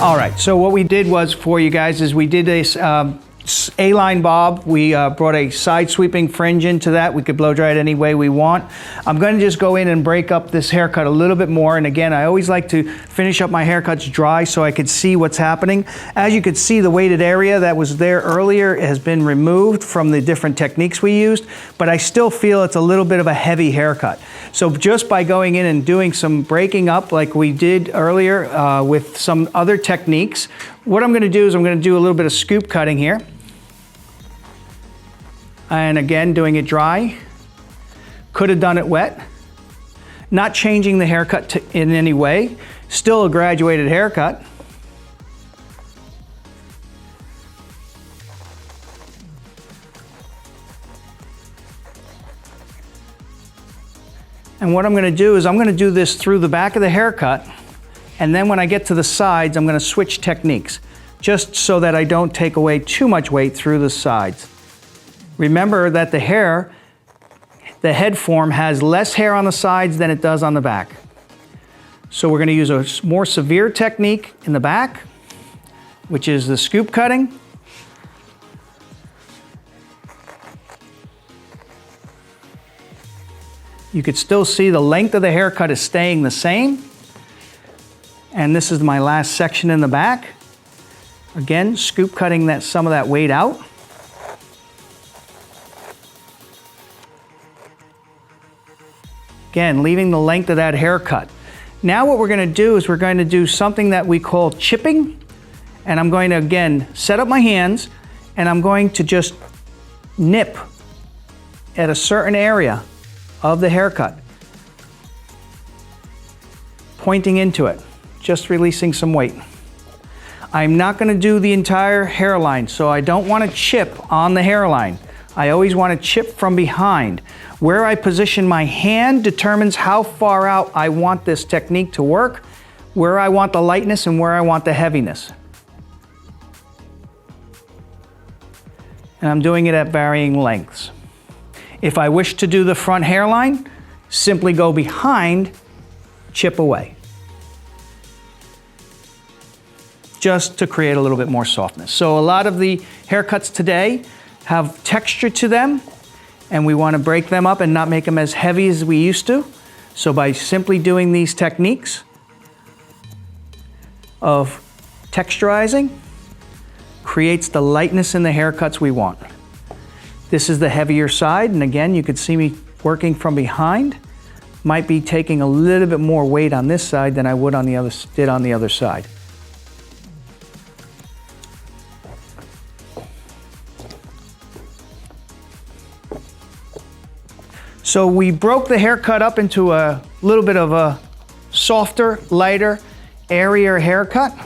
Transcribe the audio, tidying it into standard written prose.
All right, so what we did was for you guys is we did this A-line bob. We brought a side sweeping fringe into that. We could blow dry it any way we want. I'm going to just go in and break up this haircut a little bit more. And again, I always like to finish up my haircuts dry so I could see what's happening. As you could see, the weighted area that was there earlier has been removed from the different techniques we used, but I still feel it's a little bit of a heavy haircut. So just by going in and doing some breaking up like we did earlier with some other techniques, what I'm going to do is I'm going to do a little bit of scoop cutting here. And again, doing it dry. Could have done it wet. Not changing the haircut in any way. Still a graduated haircut. And what I'm going to do is I'm going to do this through the back of the haircut. And then when I get to the sides, I'm going to switch techniques, just so that I don't take away too much weight through the sides. Remember that the head form has less hair on the sides than it does on the back. So we're going to use a more severe technique in the back, which is the scoop cutting. You could still see the length of the haircut is staying the same. And this is my last section in the back. Again, scoop cutting some of that weight out. Again, leaving the length of that haircut. Now what we're going to do is we're going to do something that we call chipping. And I'm going to, again, set up my hands and I'm going to just nip at a certain area of the haircut, pointing into it, just releasing some weight. I'm not going to do the entire hairline, so I don't want to chip on the hairline. I always want to chip from behind. Where I position my hand determines how far out I want this technique to work, where I want the lightness and where I want the heaviness. And I'm doing it at varying lengths. If I wish to do the front hairline, simply go behind, chip away. Just to create a little bit more softness. So a lot of the haircuts today have texture to them, and we want to break them up and not make them as heavy as we used to. So by simply doing these techniques of texturizing, creates the lightness in the haircuts we want. This is the heavier side, and again, you could see me working from behind. Might be taking a little bit more weight on this side than I would on the other side. So we broke the haircut up into a little bit of a softer, lighter, airier haircut.